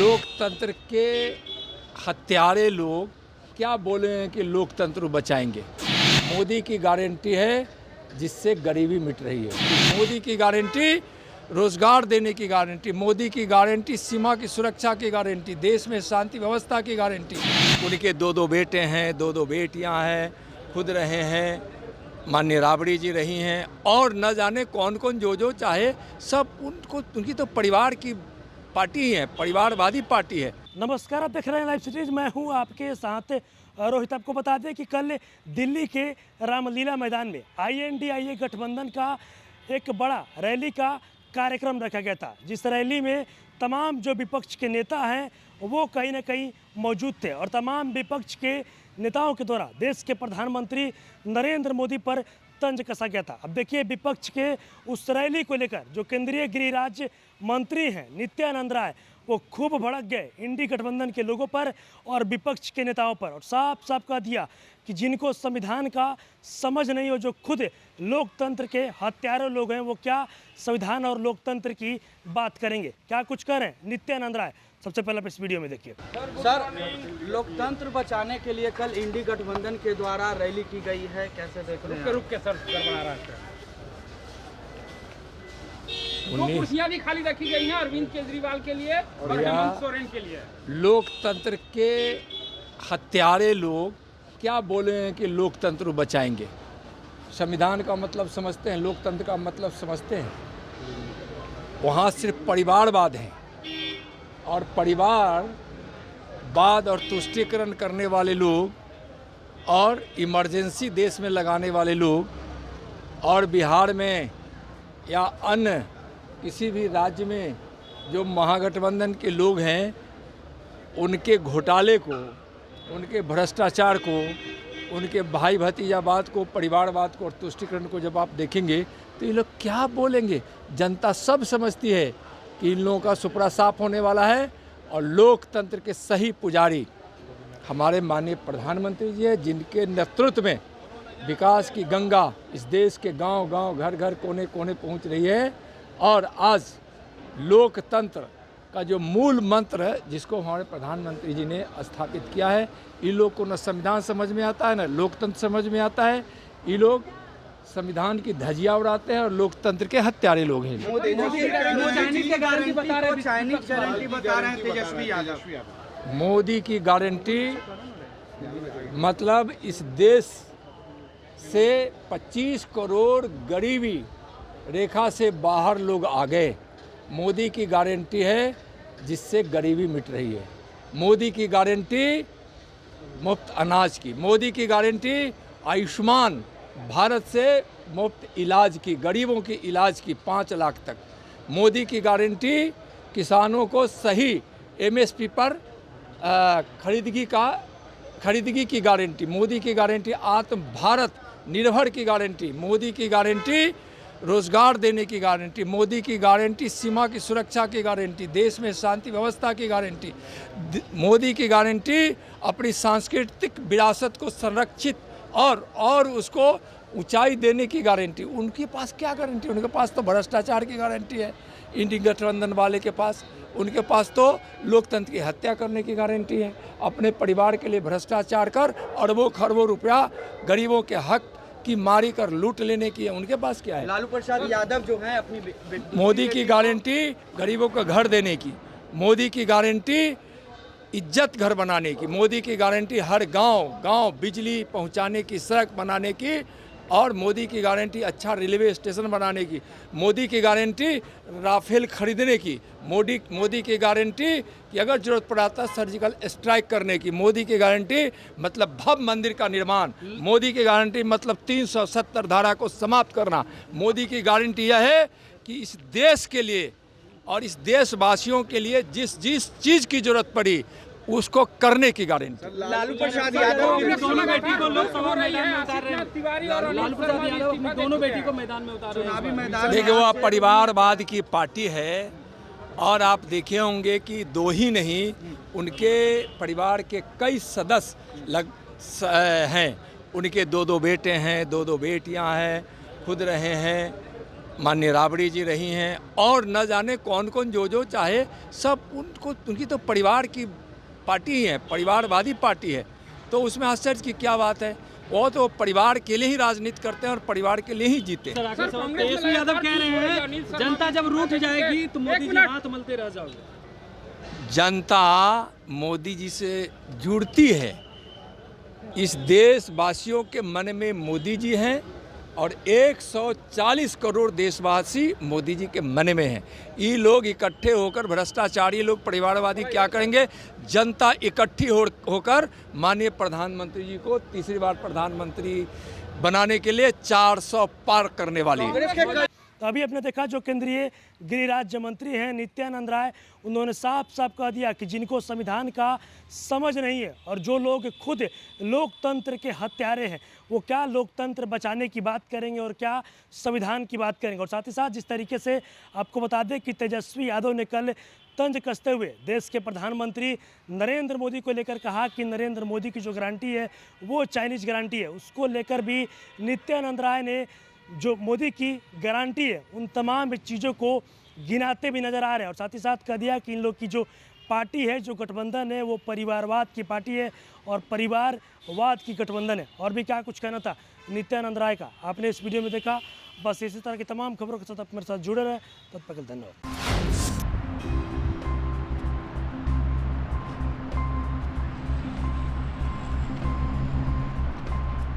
लोकतंत्र के हत्यारे लोग क्या बोले हैं कि लोकतंत्र बचाएंगे। मोदी की गारंटी है जिससे गरीबी मिट रही है। मोदी की गारंटी रोजगार देने की गारंटी, मोदी की गारंटी सीमा की सुरक्षा की गारंटी, देश में शांति व्यवस्था की गारंटी। उनके दो बेटे हैं, दो बेटियां हैं, खुद रहे हैं, माननीय राबड़ी जी रही हैं और न जाने कौन कौन जो चाहे सब उनको, उनकी तो परिवार की पार्टी है, परिवारवादी पार्टी है। नमस्कार, आप देख रहे हैं लाइव सिटीज। मैं हूं आपके साथ रोहित। आपको बता दें कि कल दिल्ली के रामलीला मैदान में INDIA गठबंधन का एक बड़ा रैली का कार्यक्रम रखा गया था, जिस रैली में तमाम जो विपक्ष के नेता हैं वो कहीं ना कहीं मौजूद थे और तमाम विपक्ष के नेताओं के द्वारा देश के प्रधानमंत्री नरेंद्र मोदी पर तंज कसा गया था। अब देखिए, विपक्ष के उस रैली को लेकर जो केंद्रीय गृह राज्य मंत्री हैं नित्यानंद राय, वो खूब भड़क गए इंडी गठबंधन के लोगों पर और विपक्ष के नेताओं पर और साफ साफ कह दिया कि जिनको संविधान का समझ नहीं हो, जो खुद लोकतंत्र के हत्यारे लोग हैं, वो क्या संविधान और लोकतंत्र की बात करेंगे। क्या कुछ कह रहे हैं नित्यानंद राय, सबसे पहले आप इस वीडियो में देखिए। सर, लोकतंत्र बचाने के लिए कल इंडी गठबंधन के द्वारा रैली की गई है, कैसे देख रहे हैं? रुक के सर बना रहा है। दो कुर्सियां भी खाली रखी गई हैं अरविंद केजरीवाल के लिए और हेमंत सोरेन के लिए। लोकतंत्र के हत्यारे लोग क्या बोले हैं कि लोकतंत्र बचाएंगे। संविधान का मतलब समझते हैं, लोकतंत्र का मतलब समझते हैं। वहाँ सिर्फ परिवारवाद है और परिवारवाद और तुष्टीकरण करने वाले लोग और इमरजेंसी देश में लगाने वाले लोग और बिहार में या अन्य किसी भी राज्य में जो महागठबंधन के लोग हैं, उनके घोटाले को, उनके भ्रष्टाचार को, उनके भाई भतीजावाद को, परिवारवाद को और तुष्टीकरण को जब आप देखेंगे तो ये लोग क्या बोलेंगे। जनता सब समझती है कि इन लोगों का सुपड़ा साफ होने वाला है और लोकतंत्र के सही पुजारी हमारे माननीय प्रधानमंत्री जी हैं, जिनके नेतृत्व में विकास की गंगा इस देश के गांव-गांव, घर-घर, कोने-कोने पहुंच रही है। और आज लोकतंत्र का जो मूल मंत्र है, जिसको हमारे प्रधानमंत्री जी ने स्थापित किया है, इन लोग को न संविधान समझ में आता है, न लोकतंत्र समझ में आता है। ये लोग संविधान की धज्जियां उड़ाते हैं और लोकतंत्र के हत्यारे लोग हैं। मोदी की गारंटी मतलब इस देश से 25 करोड़ गरीबी रेखा से बाहर लोग आ गए। मोदी की गारंटी है जिससे गरीबी मिट रही है। मोदी की गारंटी मुफ्त अनाज की, मोदी की गारंटी आयुष्मान भारत से मुफ्त इलाज की, गरीबों की इलाज की 5 लाख तक। मोदी की गारंटी किसानों को सही MSP पर खरीदगी की गारंटी। मोदी की गारंटी आत्म भारत निर्भर की गारंटी। मोदी की गारंटी रोजगार देने की गारंटी। मोदी की गारंटी सीमा की सुरक्षा की गारंटी, देश में शांति व्यवस्था की गारंटी। मोदी की गारंटी अपनी सांस्कृतिक विरासत को संरक्षित और उसको ऊंचाई देने की गारंटी। उनके पास क्या गारंटी? उनके पास तो भ्रष्टाचार की गारंटी है इंडी गठबंधन वाले के पास। उनके पास तो लोकतंत्र की हत्या करने की गारंटी है। अपने परिवार के लिए भ्रष्टाचार कर अरबों खरबों रुपया गरीबों के हक की मारी कर लूट लेने की है। उनके पास क्या है? लालू प्रसाद यादव जो हैं अपनी मोदी की गारंटी गरीबों को घर देने की, मोदी की गारंटी इज्जत घर बनाने की, मोदी की गारंटी हर गांव बिजली पहुंचाने की, सड़क बनाने की और मोदी की गारंटी अच्छा रेलवे स्टेशन बनाने की, मोदी की गारंटी राफेल खरीदने की, मोदी की गारंटी कि अगर जरूरत पड़ा था सर्जिकल स्ट्राइक करने की, मोदी की गारंटी मतलब भव्य मंदिर का निर्माण, मोदी की गारंटी मतलब 370 धारा को समाप्त करना। मोदी की गारंटी यह है कि इस देश के लिए और इस देशवासियों के लिए जिस चीज़ की जरूरत पड़ी उसको करने की गारंटी। लालू प्रसाद यादव अपनी दोनों बेटी को लोकसभा मैदान में उतार रहे हैं। तिवारी और लालू प्रसाद यादव अपनी दोनों बेटी को मैदान में उतार रहे हैं। चुनावी मैदान देखिए, वो परिवारवाद की पार्टी है और आप देखे होंगे कि दो ही नहीं, उनके परिवार के कई सदस्य हैं। उनके दो बेटे हैं, दो बेटियां हैं, खुद रहे हैं, माननीय राबड़ी जी रही हैं, और न जाने कौन कौन जो चाहे सब उनको, उनकी तो परिवार की पार्टी ही है, परिवारवादी पार्टी है, तो उसमें आश्चर्य की क्या बात है। वो तो परिवार के लिए ही राजनीति करते हैं और परिवार के लिए ही जीते हैं। सर, तेजस्वी यादव कह रहे हैं जनता जब रूठ जाएगी तो मोदी जी हाथ मलते रह जाओगे। जनता मोदी जी से जुड़ती है, इस देशवासियों के मन में मोदी जी हैं और 140 करोड़ देशवासी मोदी जी के मन में हैं। ये लोग इकट्ठे होकर, भ्रष्टाचारी लोग, परिवारवादी क्या करेंगे? जनता इकट्ठी होकर माननीय प्रधानमंत्री जी को तीसरी बार प्रधानमंत्री बनाने के लिए 400 पार करने वाली है। तो अभी आपने देखा जो केंद्रीय गृह राज्य मंत्री हैं नित्यानंद राय, उन्होंने साफ साफ कह दिया कि जिनको संविधान का समझ नहीं है और जो लोग खुद लोकतंत्र के हत्यारे हैं, वो क्या लोकतंत्र बचाने की बात करेंगे और क्या संविधान की बात करेंगे। और साथ ही साथ जिस तरीके से आपको बता दें कि तेजस्वी यादव ने कल तंज कसते हुए देश के प्रधानमंत्री नरेंद्र मोदी को लेकर कहा कि नरेंद्र मोदी की जो गारंटी है वो चाइनीज गारंटी है, उसको लेकर भी नित्यानंद राय ने जो मोदी की गारंटी है उन तमाम चीज़ों को गिनाते भी नज़र आ रहे हैं। और साथ ही साथ कह दिया कि इन लोग की जो पार्टी है, जो गठबंधन है, वो परिवारवाद की पार्टी है और परिवारवाद की गठबंधन है। और भी क्या कुछ कहना था नित्यानंद राय का आपने इस वीडियो में देखा। बस इसी तरह की तमाम खबरों के साथ आप मेरे साथ जुड़े रहे। तब तक धन्यवाद।